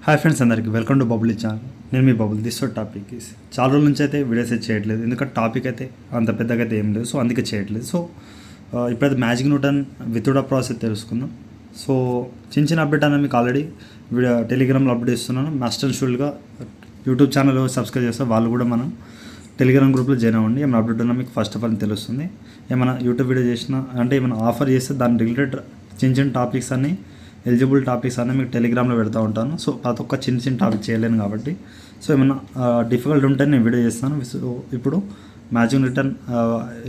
Hi friends, అందరికీ welcome to bubble channel. నేను మీ bubble. This topic is చాలా రోజుల నుంచి అయితే వీడియోస్ అయితే చేయట్లేదు, ఎందుకంటే టాపిక్ అయితే అంత పెద్దగా అయితే ఏం లేదు, సో అందుకే చేయట్లేదు. సో ఇప్పుడైతే మ్యాజిక్ న్యూటన్ విత్డ్రా ప్రాసెస్ తెలుసుకుందాం. సో చిన్న అప్డేట్ అనేది మీకు ఆల్రెడీ టెలిగ్రామ్లో అప్డేట్ ఇస్తున్నాను. మాస్టర్ షూల్గా యూట్యూబ్ ఛానల్ సబ్స్క్రైబ్ చేస్తే వాళ్ళు కూడా మనం టెలిగ్రామ్ గ్రూప్లో జాయిన్ అవ్వండి. ఏమైనా అప్డేట్ ఉన్నా మీకు ఫస్ట్ ఆఫ్ ఆల్ తెలుస్తుంది. ఏమైనా యూట్యూబ్ వీడియో చేసినా అంటే ఏమైనా ఆఫర్ చేస్తే దాని రిలేటెడ్ చిన్న టాపిక్స్ అన్నీ ఎలిజిబుల్ టాపిక్స్ అన్నీ మీకు టెలిగ్రామ్లో పెడతా ఉంటాను. సో ప్రతి ఒక్క చిన్న టాపిక్ చేయలేను కాబట్టి సో ఏమైనా డిఫికల్ట్ ఉంటే నేను వీడియో చేస్తాను. సో ఇప్పుడు మ్యాజిక్ న్యూటన్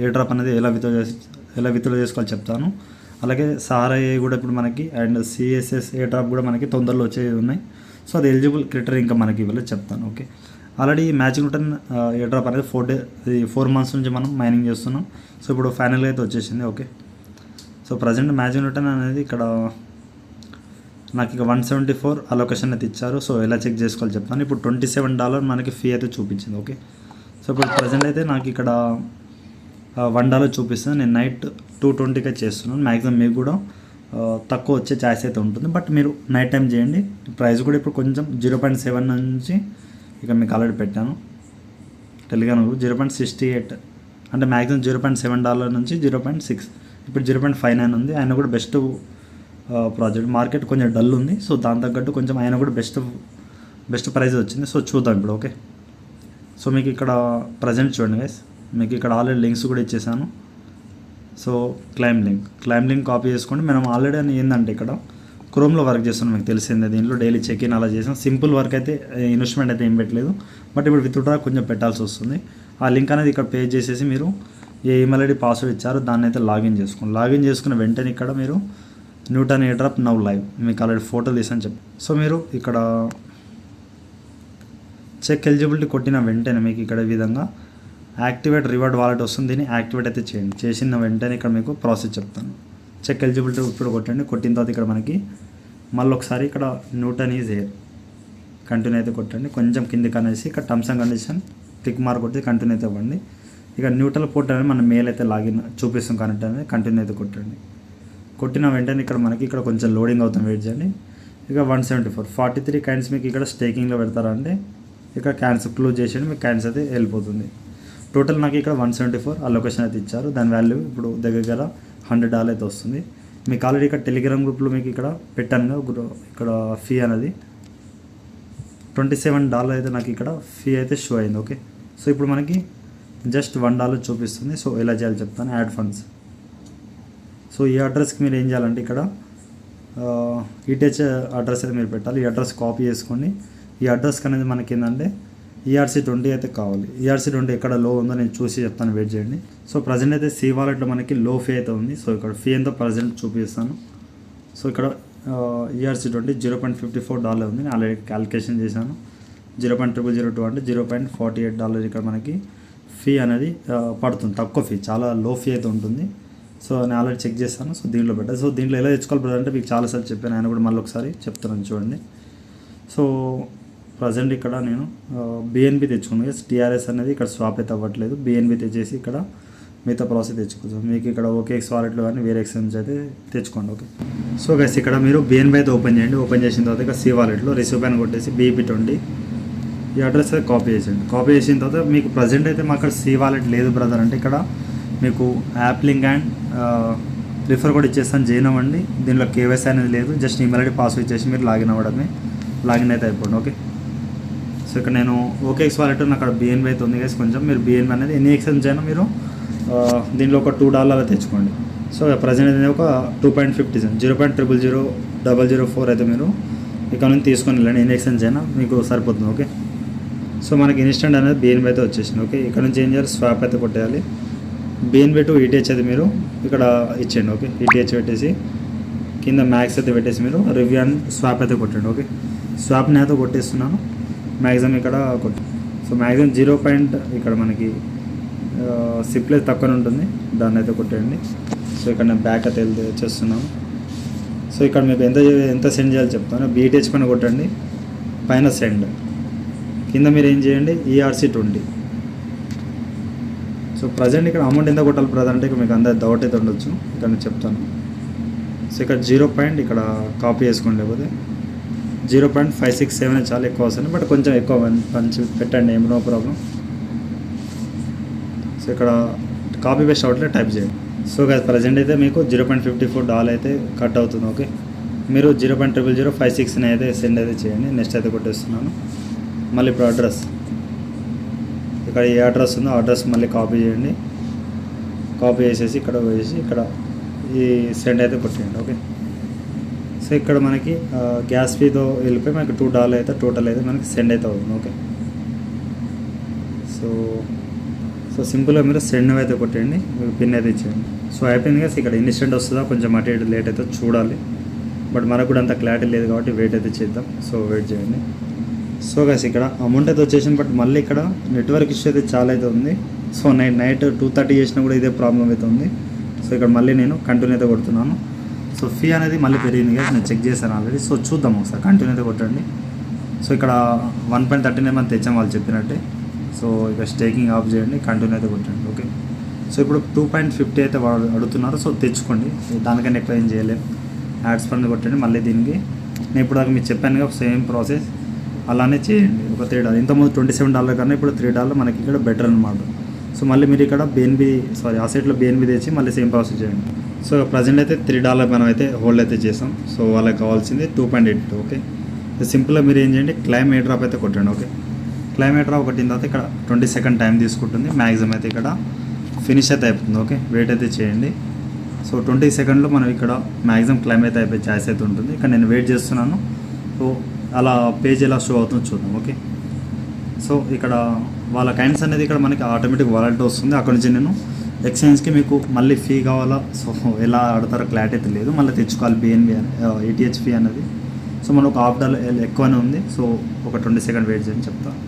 ఎయిర్ డ్రాప్ అనేది ఎలా విత్డ్రా చేసుకోవాలో చెప్తాను. అలాగే సహారా కూడా ఇప్పుడు మనకి అండ్ సిఎస్ఎస్ ఎయిర్ డ్రాప్ కూడా మనకి తొందరలో వచ్చేవి ఉన్నాయి. సో అది ఎలిజిబుల్ క్రిటరీ ఇంకా మనకి ఇవ్వలేదు చెప్తాను. Okay, already magic Newton air drop అనేది 4 months నుంచి మనం మైనింగ్ చేస్తున్నాం. సో ఇప్పుడు ఫైనల్గా అయితే వచ్చేసింది. Okay, so present magic Newton అనేది ఇక్కడ నాకు ఇక 174 అలొకేషన్ అయితే ఇచ్చారు. సో ఎలా చెక్ చేసుకోవాలి చెప్తాను. ఇప్పుడు $27 మనకి ఫీ అయితే చూపించింది. ఓకే, సో ఇప్పుడు ప్రజెంట్ అయితే నాకు ఇక్కడ $1 చూపిస్తుంది. నేను నైట్ 2:20కి చేస్తున్నాను. మ్యాక్సిమం మీకు కూడా తక్కువ వచ్చే ఛాయిస్ అయితే ఉంటుంది, బట్ మీరు నైట్ టైం చేయండి. ప్రైస్ కూడా ఇప్పుడు కొంచెం 0.7 నుంచి ఇక మీకు ఆల్రెడీ పెట్టాను టెలిగ్రామ్ 0.68 అంటే మ్యాక్సిమం $0.7 నుంచి 0.6, ఇప్పుడు 0.59 ఉంది. ఆయన కూడా బెస్ట్ ప్రాజెక్ట్. మార్కెట్ కొంచెం డల్ ఉంది, సో దాని తగ్గట్టు కొంచెం ఆయన కూడా బెస్ట్ ప్రైస్ వచ్చింది. సో చూద్దాం ఇప్పుడు. ఓకే, సో మీకు ఇక్కడ ప్రజెంట్ చూడండి గైస్, మీకు ఇక్కడ ఆల్రెడీ లింక్స్ కూడా ఇచ్చేసాను. సో క్లైమ్ లింక్ కాపీ చేసుకోండి. మనం ఆల్రెడీ అని ఏంటంటే ఇక్కడ క్రోమ్లో వర్క్ చేస్తున్నాం, మీకు తెలిసిందే. దీంట్లో డైలీ చెక్ ఇన్ అలా చేసాం. సింపుల్ వర్క్ అయితే, ఇన్వెస్ట్మెంట్ అయితే ఏం పెట్టలేదు, బట్ ఇప్పుడు విత్డ్రా కొంచెం పెట్టాల్సి వస్తుంది. ఆ లింక్ అనేది ఇక్కడ పే చేసేసి మీరు ఏ ఈమెయిల్ ఐడి పాస్వర్డ్ ఇచ్చారో దాన్ని అయితే లాగిన్ చేసుకోండి. లాగిన్ చేసుకున్న వెంటనే ఇక్కడ మీరు Newton air drop now live మీకు ఆల్రెడీ ఫోటో తీసని చెప్పి, సో మీరు ఇక్కడ చెక్ ఎలిజిబిలిటీ కొట్టిన వెంటనే మీకు ఇక్కడ ఈ విధంగా యాక్టివేట్ రివార్డ్ వాలెట్ వస్తుంది. దీన్ని యాక్టివేట్ అయితే చేయండి. చేసిన వెంటనే ఇక్కడ మీకు ప్రాసెస్ చెప్తాను. చెక్ ఎలిజిబిలిటీ ఇప్పుడు కొట్టండి. కొట్టిన తర్వాత ఇక్కడ మనకి మళ్ళీ ఒకసారి ఇక్కడ న్యూటన్ ఈజ్ ఎయిర్ కంటిన్యూ అయితే కొట్టండి. కొంచెం కిందికి అనేసి ఇక్కడ terms and condition tick mark కొట్టి కంటిన్యూ అయితే ఇవ్వండి. ఇక న్యూటన్ పోర్టల్ అనేది మన మెయిల్ అయితే లాగిన్ చూపిస్తాం కనెక్ట్ అనేది కంటిన్యూ అయితే కొట్టండి. కొట్టిన వెంటనే ఇక్కడ మనకి ఇక్కడ కొంచెం లోడింగ్ అవుతాం, వెయిట్ చేయండి. ఇక 174 కాయిన్స్ మీకు ఇక్కడ స్టేకింగ్లో పెడతారంటే ఇక్కడ క్యాన్సిల్ క్లోజ్ చేసేయండి. మీకు క్యాన్స్ అయితే వెళ్ళిపోతుంది. టోటల్ నాకు ఇక్కడ 174 అలొకేషన్ అయితే ఇచ్చారు. దాని వాల్యూ ఇప్పుడు దగ్గర $100 అయితే వస్తుంది. మీకు ఆల్రెడీ ఇక్కడ టెలిగ్రామ్ గ్రూప్లో మీకు ఇక్కడ పెట్టాను ఇక్కడ ఫీ అనేది $27 అయితే నాకు ఇక్కడ ఫీ అయితే షో అయింది. ఓకే, సో ఇప్పుడు మనకి జస్ట్ $1 చూపిస్తుంది. సో ఎలా చేయాలో చెప్తాను. Add funds. సో ఈ అడ్రస్కి మీరు ఏం చేయాలంటే ఇక్కడ ఈటీహెచ్ అడ్రస్ అయితే మీరు పెట్టాలి. ఈ అడ్రస్ కాపీ చేసుకోండి. ఈ అడ్రస్కి అనేది మనకి ఏంటంటే ERC20 అయితే కావాలి. ERC20 ఎక్కడ లో ఉందో నేను చూసి చెప్తాను, వెయిట్ చేయండి. సో ప్రజెంట్ అయితే సి వాలెట్లో మనకి లో ఫీ అయితే ఉంది. సో ఇక్కడ ఫీ ఎంతో ప్రజెంట్ చూపిస్తాను. సో ఇక్కడ ERC20 $0.54 ఉంది. నేను ఆల్రెడీ క్యాలిక్యులేషన్ చేశాను. 0.0002 అంటే $0.48 ఇక్కడ మనకి ఫీ అనేది పడుతుంది. తక్కువ ఫీ, చాలా లో ఫీ అయితే ఉంటుంది. సో నేను ఆల్రెడీ చెక్ చేస్తాను. సో దీంట్లో పెట్టాను. సో దీంట్లో ఎలా తెచ్చుకోవాలి బ్రదర్ అంటే మీకు చాలాసార్లు చెప్పాను, ఆయన కూడా మళ్ళీ ఒకసారి చెప్తున్నాను చూడండి. సో ప్రజెంట్ ఇక్కడ నేను BNB తెచ్చుకున్నాను. TRS అనేది ఇక్కడ స్వాప్ అయితే అవ్వట్లేదు. BNB తెచ్చేసి ఇక్కడ మిగతా ప్రాసెస్ తెచ్చుకుంటాం. మీకు ఇక్కడ OKX వాలెట్లో కానీ వేరే ఎక్స్చేంజ్ అయితే తెచ్చుకోండి. ఓకే, సో గైస్ ఇక్కడ మీరు BNB అయితే ఓపెన్ చేయండి. ఓపెన్ చేసిన తర్వాత ఇక సి వాలెట్లో రిసీవ్ పైన కొట్టేసి BEP20 ఈ అడ్రస్ అయితే కాపీ చేసేయండి. కాపీ చేసిన తర్వాత మీకు ప్రజెంట్ అయితే మాకు అక్కడ సి వాలెట్ లేదు బ్రదర్ అంటే ఇక్కడ మీకు యాప్ లింక్ అండ్ రిఫర్ కూడా ఇచ్చేస్తాను, జాయిన్ అవ్వండి. దీనిలో KYC అనేది లేదు, జస్ట్ ఈమెయిల్ ఐడి పాస్వర్డ్ ఇచ్చేసి మీరు లాగిన్ అవ్వడమే. లాగిన్ అయితే అయిపోండి. ఓకే, సో ఇక్కడ నేను OKX వాలెట్ నాకు అక్కడ BNB అయితే ఉంది గైస్. కొంచెం మీరు BNB అనేది ఎన్ని ఎక్స్చేంజ్ అయినా మీరు దీనిలో ఒక $2 తెచ్చుకోండి. సో ప్రజెంట్ అనేది ఒక 2.50 0.000004 అయితే మీరు ఇక్కడ నుంచి తీసుకొని వెళ్ళండి. ఎన్ని ఎక్స్చేంజ్ అయినా మీకు సరిపోతుంది. ఓకే, సో మనకి ఇన్స్టెంట్ అనేది BNB అయితే వచ్చేసింది. ఓకే, ఇక్కడ నుంచి ఏం చేయాలి, స్వాప్ అయితే కొట్టేయాలి. BNB టు ETH అయితే మీరు ఇక్కడ ఇచ్చేయండి. ఓకే, ETH పెట్టేసి కింద మ్యాక్స్ అయితే పెట్టేసి మీరు రివ్యూ అండ్ స్వాప్ అయితే కొట్టండి. ఓకే, స్వాప్ని అయితే కొట్టేస్తున్నాను. మ్యాక్సిమం ఇక్కడ కొట్టి సో మ్యాక్సిమం 0. ఇక్కడ మనకి సిప్లేస్ తక్కువ ఉంటుంది, దాన్ని అయితే కొట్టేయండి. సో ఇక్కడ నేను బ్యాక్ అయితే చేస్తున్నాను. సో ఇక్కడ మీకు ఎంత సెండ్ చేయాలో చెప్తాను. BTH పైన కొట్టండి, పైన సెండ్, కింద మీరు ఏం చేయండి ERC20. సో ప్రజెంట్ ఇక్కడ అమౌంట్ ఎంత కొట్టాలి బ్రదర్ అంటే మీకు అందరు డౌట్ అయితే ఉండొచ్చు, ఇక్కడ నేను చెప్తాను. సో ఇక్కడ 0. ఇక్కడ కాపీ చేసుకోండి, లేకపోతే 0.567 చాలా ఎక్కువ వస్తుంది, బట్ కొంచెం ఎక్కువ పంచి పెట్టండి, ఏం నో ప్రాబ్లం. సో ఇక్కడ కాపీ పేస్ట్ అవుట్లెట్ టైప్ చేయండి. సో గైస్ ప్రజెంట్ అయితే మీకు $0.54 అయితే కట్ అవుతుంది. ఓకే, మీరు 0.00056 అయితే సెండ్ అయితే చేయండి. నెక్స్ట్ అయితే కొట్టేస్తున్నాను. మళ్ళీ ఇప్పుడు అడ్రస్, ఇక్కడ ఏ అడ్రస్ ఉందో అడ్రస్ మళ్ళీ కాపీ చేయండి. కాపీ చేసేసి ఇక్కడ వేసి ఇక్కడ ఈ సెండ్ అయితే కొట్టేయండి. ఓకే, సో ఇక్కడ మనకి గ్యాస్ ఫీతో వెళ్ళిపోయి మనకి $2 అయితే టోటల్ అయితే మనకి సెండ్ అయితే అవుతుంది. ఓకే, సో సింపుల్గా మీరు సెండ్ అయితే కొట్టేయండి, మీరు పిన్ అయితే ఇచ్చేయండి. సో అయిపోయింది కదా. ఇక్కడ ఇన్స్టెంట్ వస్తుందా, కొంచెం అటు ఇటు లేట్ అయితే చూడాలి, బట్ మనకు కూడా అంత క్లారిటీ లేదు కాబట్టి వెయిట్ అయితే చేద్దాం. సో వెయిట్ చేయండి. సో గైస్ ఇక్కడ అమౌంట్ అయితే వచ్చేసింది, బట్ మళ్ళీ ఇక్కడ నెట్వర్క్ ఇష్యూ అయితే చాలా అయితే ఉంది. సో నైట్ 2:30 చేసినా కూడా ఇదే ప్రాబ్లం అయితే ఉంది. సో ఇక్కడ మళ్ళీ నేను కంటిన్యూ అయితే కొడుతున్నాను. సో ఫీ అనేది మళ్ళీ పెరిగింది కదా, నేను చెక్ చేశాను ఆల్రెడీ. సో చూద్దాం ఒకసారి, కంటిన్యూ అయితే కొట్టండి. సో ఇక్కడ 1.39 మనం తెచ్చాం వాళ్ళు చెప్పినట్టే. సో ఇక స్టేకింగ్ ఆఫ్ చేయండి, కంటిన్యూ అయితే కొట్టండి. ఓకే, సో ఇప్పుడు 2.50 అయితే అడుగుతున్నారు. సో తెచ్చుకోండి, దానికన్నా ఎక్కువ ఏం చేయలేము. యాడ్స్ ఫండ్ కొట్టండి. మళ్ళీ దీనికి నేను ఇప్పుడు దాకా మీకు చెప్పాను కదా, సేమ్ ప్రాసెస్ అలానే చేయండి. ఒక $3, ఇంతకుముందు $27 కన్నా ఇప్పుడు $3 మనకి ఇక్కడ బెటర్ అనమాట. సో మళ్ళీ మీరు ఇక్కడ ఆ సైట్లో BNB తెచ్చి మళ్ళీ సేమ్ ప్రాసెస్ చేయండి. సో ప్రజెంట్ అయితే $3 మనం అయితే హోల్డ్ అయితే చేసాం. సో వాళ్ళకి కావాల్సింది 2.82. ఓకే, సింపుల్గా మీరు ఏం చేయండి, క్లైమ్ ఎయిర్ డ్రాప్ అయితే కొట్టండి. ఓకే, క్లైమ్ ఎయిర్ డ్రాప్ కొట్టిన తర్వాత ఇక్కడ 20 సెకండ్ టైం తీసుకుంటుంది. మ్యాక్సిమం అయితే ఇక్కడ ఫినిష్ అయితే అయిపోతుంది. ఓకే, వెయిట్ అయితే చేయండి. సో 20 సెకండ్లో మనం ఇక్కడ మ్యాక్సిమం క్లైమ్ అయితే అయిపోయి ఛాయిస్ అయితే ఉంటుంది. ఇక్కడ నేను వెయిట్ చేస్తున్నాను. సో అలా పేజ్ ఎలా షో అవుతుందో చూద్దాం. ఓకే, సో ఇక్కడ వాళ్ళ కైండ్స్ అనేది ఇక్కడ మనకి ఆటోమేటిక్ వాలెట్ వస్తుంది. అక్కడ నుంచి నేను ఎక్స్చేంజ్కి మీకు మళ్ళీ ఫీ కావాలా, సో ఎలా ఆడతారో క్లారిటీ అయితే లేదు, మళ్ళీ తెచ్చుకోవాలి BNB ATH ఫీ అనేది. సో మనకు $1 ఎక్కువనే ఉంది. సో ఒక 20 సెకండ్ వెయిట్ చేయని చెప్తాను.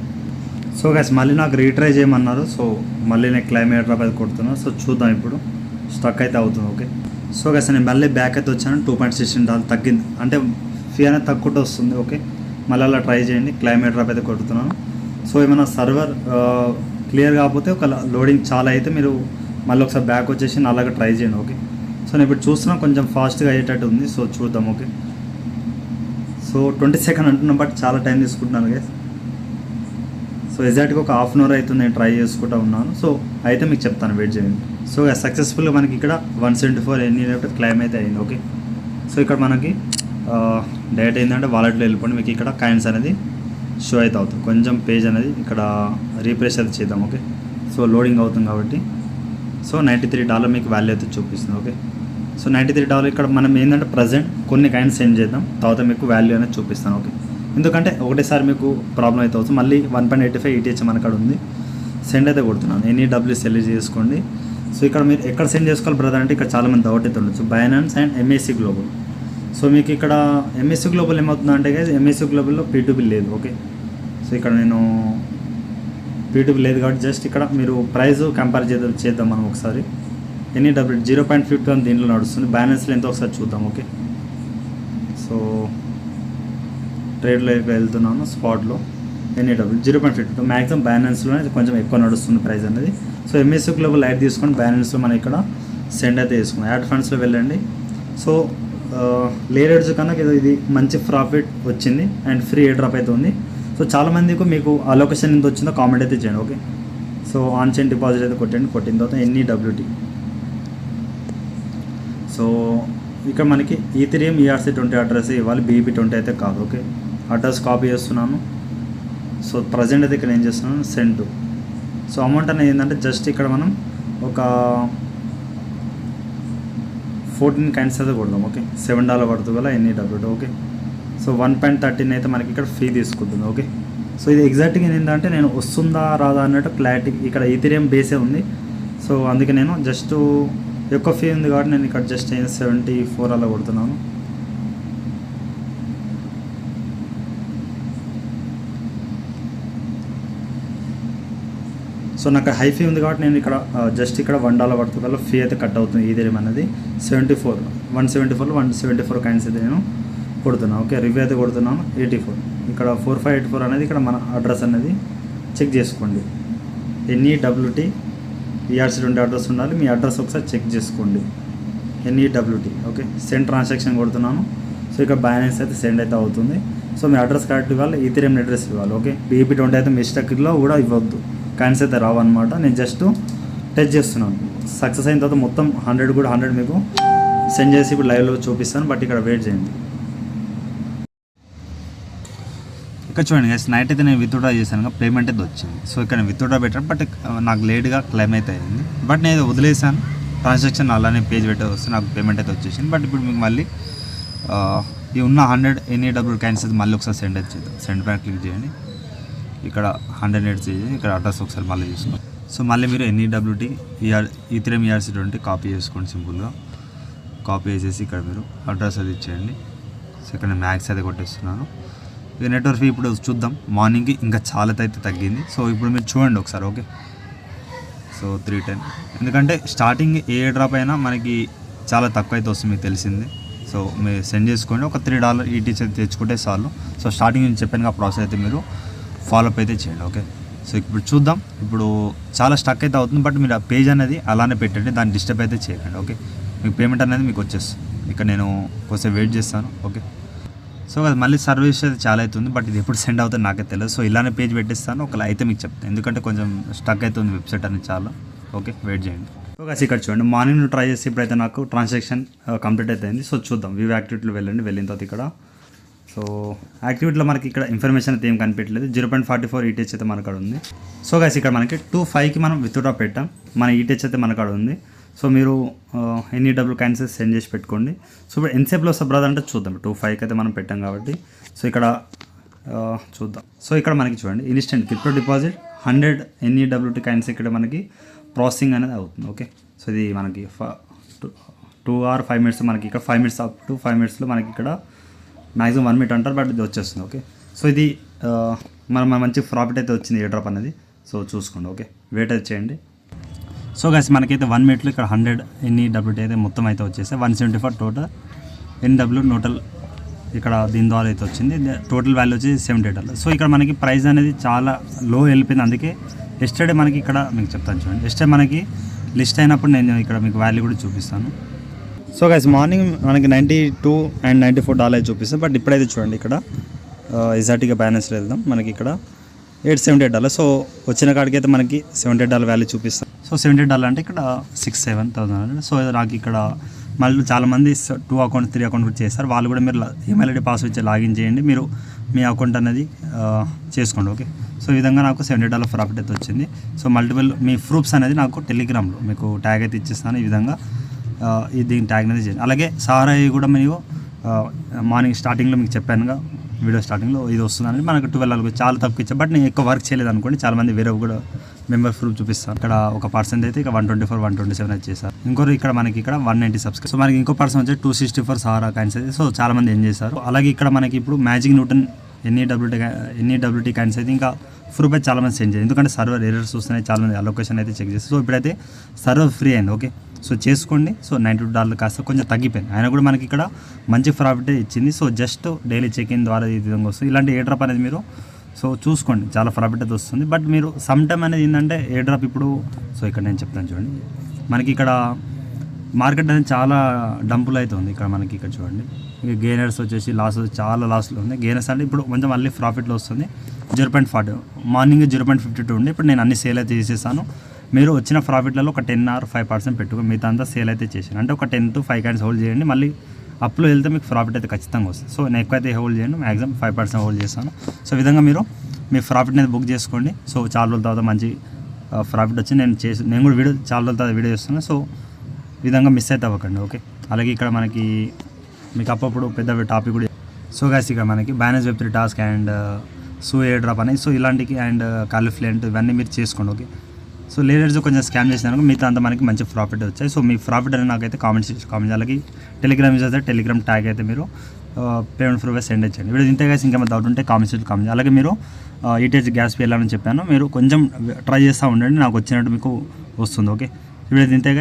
సో గైస్ మళ్ళీ నాకు రీట్రై చేయమన్నారు. సో మళ్ళీ నేను క్లైమ్ ఎయిర్ డ్రాప్ అయితే కొడుతున్నాను. సో చూద్దాం, ఇప్పుడు స్టక్ అయితే అవుతుంది. ఓకే, సో గైస్ నేను మళ్ళీ బ్యాక్ అయితే వచ్చాను. $2.16 తగ్గింది, అంటే ఫీ అనేది తగ్గుకుంటూ వస్తుంది. ఓకే, మళ్ళీ అలా ట్రై చేయండి. క్లైమ్ ఎయిర్ డ్రాప్ అయితే కొడుతున్నాను. సో ఏమైనా సర్వర్ క్లియర్ కాకపోతే ఒక లోడింగ్ చాలా అయితే మీరు మళ్ళీ ఒకసారి బ్యాక్ వచ్చేసి అలాగే ట్రై చేయండి. ఓకే, సో నేను ఇప్పుడు చూస్తున్నా కొంచెం ఫాస్ట్గా అయ్యేటట్టు ఉంది. సో చూద్దాం. ఓకే, సో 20 సెకండ్ అంటున్నాం, బట్ చాలా టైం తీసుకుంటున్నాను గైస్. సో ఎగ్జాక్ట్గా ఒక ½ అవర్ అవుతుంది నేను ట్రై చేసుకుంటూ ఉన్నాను. సో అయితే మీకు చెప్తాను, వెయిట్ చేయండి. సో సక్సెస్ఫుల్గా మనకి ఇక్కడ 174 ఎన్ని క్లైమ్ అయితే అయింది. ఓకే, సో ఇక్కడ మనకి డైరెక్ట్ ఏంటంటే వాలెట్లో వెళ్ళిపోండి, మీకు ఇక్కడ కాయిన్స్ అనేది షో అయితే అవుతుంది. కొంచెం పేజ్ అనేది ఇక్కడ రీఫ్రెష్ అయితే చేద్దాం. ఓకే, సో లోడింగ్ అవుతుంది కాబట్టి సో $93 మీకు వాల్యూ అయితే చూపిస్తుంది. ఓకే, సో $93 ఇక్కడ మనం ఏంటంటే ప్రజెంట్ కొన్ని కాయిన్స్ సెండ్ చేద్దాం, తర్వాత మీకు వాల్యూ అనేది చూపిస్తాను. ఓకే, ఎందుకంటే ఒకటేసారి మీకు ప్రాబ్లం అయితే అవుతుంది. మళ్ళీ 1.85 ETH మన కాడ ఉంది. సెండ్ అయితే కొడుతున్నాను. NEW సెలెక్ట్ చేసుకోండి. సో ఇక్కడ మీరు ఎక్కడ సెండ్ చేసుకోవాలి బ్రదర్ అంటే ఇక్కడ చాలామంది డౌట్ అయితే ఉండొచ్చు, Binance and MSC global. So మీకు ఇక్కడ MSC గ్లోబల్ ఏమవుతుందో అంటే MSC గ్లోబల్లో P2P లేదు. ఓకే, సో ఇక్కడ నేను P2P లేదు కాబట్టి జస్ట్ ఇక్కడ మీరు ప్రైస్ కంపేర్ చేద్దాం మనం ఒకసారి. NEW 0.51 దీంట్లో నడుస్తుంది. బైనాన్స్లో ఎంతో ఒకసారి చూద్దాం. ఓకే, సో ట్రేడ్లో వెళ్తున్నాను, స్పాట్లో NEW 0.52 మ్యాక్సిమం బైనాన్స్లోనే కొంచెం ఎక్కువ నడుస్తుంది ప్రైస్ అనేది. సో MSC గ్లోబల్ లైట్ తీసుకొని బైనాన్స్లో మనం ఇక్కడ సెండ్ అయితే తీసుకున్నాం. యాడ్ ఫండ్స్లో వెళ్ళండి. సో లేయర్స్ కన్నా ఇది మంచి ప్రాఫిట్ వచ్చింది అండ్ ఫ్రీ ఎయిర్ డ్రాప్ అయితే ఉంది. సో చాలామందికి మీకు ఆ లొకేషన్ ఎంత వచ్చిందో కామెంట్ అయితే చేయండి. Okay, so on chain deposit అయితే కొట్టండి. కొట్టిన తర్వాత NEWT. సో ఇక్కడ మనకి ఈథెరియం ERC20 అడ్రస్ ఇవ్వాలి, BEP20 అయితే కాదు. ఓకే, అడ్రస్ కాపీ చేస్తున్నాను. సో ప్రజెంట్ అయితే ఇక్కడ ఏం చేస్తున్నాను, సెండ్ టు. సో అమౌంట్ అనేది ఏంటంటే జస్ట్ ఇక్కడ మనం ఒక 14 కాయిన్స్ అయితే కొడదాం. ఓకే, $7 పడుతుంది కదా NEWT. ఓకే, సో 1.13 అయితే మనకి ఇక్కడ ఫీ తీసుకుంటుంది. ఓకే, సో ఇది ఎగ్జాక్ట్గా ఏంటంటే నేను వస్తుందా రాదా అన్నట్టు క్లారిటీ ఇక్కడ ఈథెరియం బేసే ఉంది. సో అందుకే నేను జస్ట్ ఎక్కువ ఫీ ఉంది కాబట్టి నేను ఇక్కడ జస్ట్ 74 అలా కొడుతున్నాను. సో నాకు హై ఫీ ఉంది కాబట్టి నేను ఇక్కడ జస్ట్ ఇక్కడ $1 పడుతుంది కదా ఫీ అయితే కట్ అవుతుంది. ఈథెరియం అనేది 174 కాయిన్స్ అయితే నేను కొడుతున్నాను. ఓకే, రివ్యూ అయితే కొడుతున్నాను 84. ఇక్కడ 4584 అనేది ఇక్కడ మన అడ్రస్ అనేది చెక్ చేసుకోండి. NEWT ERC20 అడ్రస్ ఉండాలి, మీ అడ్రస్ ఒకసారి చెక్ చేసుకోండి. NEWT. ఓకే, సెండ్ ట్రాన్సాక్షన్ కొడుతున్నాను. సో ఇక్కడ బైనాన్స్ అయితే సెండ్ అయితే అవుతుంది. సో మీ అడ్రస్ కరెక్ట్ ఇవ్వాలి, ఈథీరియం అడ్రస్ ఇవ్వాలి. ఓకే, ERP20 అయితే మిస్టేక్లో కూడా ఇవ్వద్దు, కాయిన్స్ అయితే రావన్నమాట. నేను జస్ట్ టెస్ట్ చేస్తున్నాను. సక్సెస్ అయిన తర్వాత మొత్తం 100 మీకు సెండ్ చేసి ఇప్పుడు లైవ్లో చూపిస్తాను. బట్ ఇక్కడ వెయిట్ చేయండి. ఇక్కడ చూడండి గైస్, నైట్ అయితే నేను విత్డ్రా చేశాను, పేమెంట్ అయితే వచ్చింది. సో ఇక్కడ నేను విత్డ్రా పెట్టాను, బట్ నాకు లేట్గా క్లెయిమ్ అయితే అయింది. బట్ నేను వదిలేసాను ట్రాన్సాక్షన్, అలానే పేజ్ పెట్టే వస్తే నాకు పేమెంట్ అయితే వచ్చేసింది. బట్ ఇప్పుడు మీకు మళ్ళీ ఈ ఉన్న 100 NEW కాయిన్స్ అయితే మళ్ళీ ఒకసారి సెండ్ వచ్చేది. సెండ్ పైన క్లిక్ చేయండి. ఇక్కడ 100 నెట్స్ చేయండి. ఇక్కడ అడ్రస్ ఒకసారి మళ్ళీ చూసుకోండి. సో మళ్ళీ మీరు NEWT ఈథీరియం ERC20 కాపీ చేసుకోండి. సింపుల్గా కాపీ చేసేసి ఇక్కడ మీరు అడ్రస్ అది ఇచ్చేయండి. సో ఇక్కడ నేను మ్యాక్స్ అయితే కొట్టేస్తున్నాను. ఇక నెట్వర్క్ ఫీ ఇప్పుడు చూద్దాం. మార్నింగ్కి ఇంకా చాలా అయితే తగ్గింది. సో ఇప్పుడు మీరు చూడండి ఒకసారి. ఓకే, సో 310, ఎందుకంటే స్టార్టింగ్ ఏ డ్రాప్ అయినా మనకి చాలా తక్కువ అయితే వస్తుంది, మీకు తెలిసింది. సో మీరు సెండ్ చేసుకోండి, ఒక $3 ETC అయితే తెచ్చుకుంటే చాలు. సో స్టార్టింగ్ నేను చెప్పాను ప్రాసెస్ అయితే మీరు ఫాలోఅప్ అయితే చేయండి. ఓకే, సో ఇప్పుడు చూద్దాం. ఇప్పుడు చాలా స్టక్ అయితే అవుతుంది, బట్ మీరు ఆ పేజ్ అనేది అలానే పెట్టండి, దాన్ని డిస్టర్బ్ అయితే చేయకండి. ఓకే, మీకు పేమెంట్ అనేది మీకు వచ్చేస్తుంది. ఇక్కడ నేను కొంచెం వెయిట్ చేస్తాను. ఓకే, సో అది మళ్ళీ సర్వీస్ అయితే చాలా అవుతుంది, బట్ ఇది ఎప్పుడు సెండ్ అవుతుంది నాకే తెలియదు. సో ఇలానే పేజ్ పెట్టిస్తాను, ఒకవేళ అయితే మీకు చెప్తాను, ఎందుకంటే కొంచెం స్టక్ అవుతుంది వెబ్సైట్ అనేది చాలా. ఓకే, వెయిట్ చేయండి. సో గాయ్స్ ఇక్కడ చూడండి, మార్నింగ్ ట్రై చేసి ఇప్పుడైతే నాకు ట్రాన్సాక్షన్ కంప్లీట్ అయితే అయింది. సో చూద్దాం, వ్యూ యాక్టివిటీలో వెళ్ళండి. వెళ్ళిన తర్వాత ఇక్కడ సో యాక్టివిటీలో మనకి ఇక్కడ ఇన్ఫర్మేషన్ అయితే ఏం కనిపించలేదు. 0.44 ETH అయితే మన కాడ ఉంది. సో గాయ్స్ ఇక్కడ మనకి 2.5కి మనం విత్డ్రా పెట్టాం, మన ETH అయితే మన కాడ ఉంది. సో మీరు NEW కాయిన్స్ సెండ్ చేసి పెట్టుకోండి. సో ఇప్పుడు ఎంతసేపులో వస్తా బ్రదర్ అంటే చూద్దాం. 2.5కి అయితే మనం పెట్టాం కాబట్టి సో ఇక్కడ చూద్దాం. సో ఇక్కడ మనకి చూడండి, instant crypto deposit 100 NEWT coins ఇక్కడ మనకి ప్రాసెసింగ్ అనేది అవుతుంది. ఓకే, సో ఇది మనకి 2 or 5 minutes మనకి ఇక్కడ 5 minutes అప్ టు 5 minutesలో మనకి ఇక్కడ మ్యాక్సిమం 1 minute అంటారు, బట్ ఇది వచ్చేస్తుంది. ఓకే, సో ఇది మన మంచి ప్రాఫిట్ అయితే వచ్చింది ఏ డ్రాప్ అనేది. సో చూసుకోండి. ఓకే, వెయిట్ అయితే చేయండి. సో గైస్ మనకైతే 1 minute ఇక్కడ 100 NEWT అయితే మొత్తం అయితే వచ్చేసి 174 టోటల్ NW టోటల్ ఇక్కడ దీని ద్వారా అయితే వచ్చింది. టోటల్ వాల్యూ వచ్చి $70. సో ఇక్కడ మనకి ప్రైస్ అనేది చాలా లో వెళ్ళిపోయింది. అందుకే ఎస్టర్డే మనకి ఇక్కడ మీకు చెప్తాను చూడండి, ఎస్టర్డే మనకి లిస్ట్ అయినప్పుడు నేను ఇక్కడ మీకు వాల్యూ కూడా చూపిస్తాను. సో గైస్ మార్నింగ్ మనకి $92 and $94 చూపిస్తాను, బట్ ఇప్పుడైతే చూడండి ఇక్కడ ఎగ్జాక్ట్గా బ్యాలెన్స్లో వెళ్దాం. మనకి ఇక్కడ $878. సో వచ్చిన కాడికి అయితే మనకి $78 వాల్యూ చూపిస్తాం. సో $70 అంటే ఇక్కడ 6,7,000. సో నాకు ఇక్కడ మళ్ళీ చాలామంది 2 అకౌంట్ 3 అకౌంట్ కూడా చేస్తారు. వాళ్ళు కూడా మీరు ఈమెయిల్ ఐడి పాస్వర్డ్ ఇచ్చి లాగిన్ చేయండి, మీరు మీ అకౌంట్ అనేది చేసుకోండి. ఓకే, సో ఈ విధంగా నాకు $70 ప్రాఫిట్ అయితే వచ్చింది. సో మల్టిపుల్ మీ ప్రూఫ్స్ అనేది నాకు టెలిగ్రామ్లో మీకు ట్యాగ్ అయితే ఇచ్చిస్తాను. ఈ విధంగా దీని ట్యాగ్ అనేది చేయండి. అలాగే సారా కూడా మీరు మార్నింగ్ స్టార్టింగ్లో మీకు చెప్పానుగా, వీడియో స్టార్టింగ్లో ఇది వస్తుందని మనకు 12 చాలా తక్కువ ఇచ్చాను. బట్ నేను ఎక్కువ వర్క్ చేయలేదు అనుకోండి, చాలామంది వేరే కూడా మెంబర్ ప్రూఫ్ చూపిస్తాను. ఇక్కడ ఒక పర్సన్ అయితే ఇక 124, 127 అయితే చేశారు. ఇంకోరు ఇక్కడ మనకి ఇక్కడ 190 సబ్స్క్రైబ్. సో మనకి ఇంకో పర్సన్ వచ్చి 264 సారా కాయిన్స్ అయితే. సో చాలామంది ఏం చేశారు. అలాగే ఇక్కడ మనకి ఇప్పుడు మ్యాజిక్ న్యూటన్ NEWT కాయిన్స్ అయితే ఇంకా ప్రూఫ్ అయితే చాలామంది సెండ్ చేయాలి, ఎందుకంటే సర్వర్ ఎర్రర్స్ వస్తున్నాయి, చాలామంది అలొకేషన్ అయితే చెక్ చేస్తారు. సో ఇప్పుడైతే సర్వర్ ఫ్రీ అయింది. ఓకే, సో చేసుకోండి. సో $92 కాస్త కొంచెం తగ్గిపోయింది, అయినా కూడా మనకి ఇక్కడ మంచి ప్రాఫిట్ ఇచ్చింది. So just daily check in ద్వారా ఈ విధంగా వస్తుంది. ఇలాంటి ఏ డ్రాప్ అనేది మీరు సో చూసుకోండి, చాలా ప్రాఫిట్ అయితే వస్తుంది. బట్ మీరు సమ్ టైమ్ అనేది ఏంటంటే ఏ డ్రాప్ ఇప్పుడు సో ఇక్కడ నేను చెప్తాను చూడండి, మనకి ఇక్కడ మార్కెట్ అనేది చాలా డంపులు అయితే ఉంది. ఇక్కడ మనకి ఇక్కడ చూడండి, ఇక గెయినర్స్ వచ్చేసి చాలా లాస్లో ఉంది. గెయినర్స్ అంటే ఇప్పుడు కొంచెం మళ్ళీ ప్రాఫిట్లో వస్తుంది. 0.40 మార్నింగ్ 0.52 ఉంది. ఇప్పుడు నేను అన్ని సేల్ అయితే చేసేసాను. మీరు వచ్చిన ప్రాఫిట్లలో ఒక 10 or 5% పెట్టుకుని మిగతా అంతా సేల్ అయితే చేశాను. అంటే ఒక 10 to 5 కాయిన్స్ హోల్డ్ చేయండి, మళ్ళీ అప్లో వెళ్తే మీకు ప్రాఫిట్ అయితే ఖచ్చితంగా వస్తుంది. సో నేను ఎక్కువ అయితే హోల్డ్ చేయండి, మ్యాక్సిమం 5% హోల్డ్ చేస్తాను. సో ఈ విధంగా మీరు మీ ప్రాఫిట్ అనేది బుక్ చేసుకోండి. సో చాలా రోజుల తర్వాత మంచి ప్రాఫిట్ వచ్చి నేను కూడా చాలా రోజుల తర్వాత వీడియో చేస్తున్నాను. సో ఈ విధంగా మిస్ అయితే అవ్వకండి. ఓకే, అలాగే ఇక్కడ మనకి మీకు అప్పుడప్పుడు పెద్ద టాపిక్ కూడా. సో గైస్ ఇక్కడ మనకి balance Web3 task and so air drop అనేది, సో ఇలాంటికి అండ్ కాలిఫ్లెంట్ ఇవన్నీ మీరు చేసుకోండి. ఓకే, సో లేడర్స్ కొంచెం స్కామ్ చేసినాక మిగతా అంతా మనకి మంచి ప్రాఫిట్ వచ్చాయి. సో మీ ప్రాఫిట్ అనేది నాకైతే కామెంట్ అలాగే టెలిగ్రామ్ యూజ్ అయితే టెలిగ్రామ్ ట్యాగ్ అయితే మీరు పేమెంట్ ప్రూఫ్ సెండ్ చేయండి. వీడియో ఇంతే గైస్, ఇంకా డౌట్ ఉంటే కామెంట్. అలాగే మీరు ETH గ్యాస్ పే వెళ్ళాలని చెప్పాను, మీరు కొంచెం ట్రై చేస్తూ ఉండండి, నాకు వచ్చినట్టు మీకు వస్తుంది. ఓకే, వీడియో ఇంతే.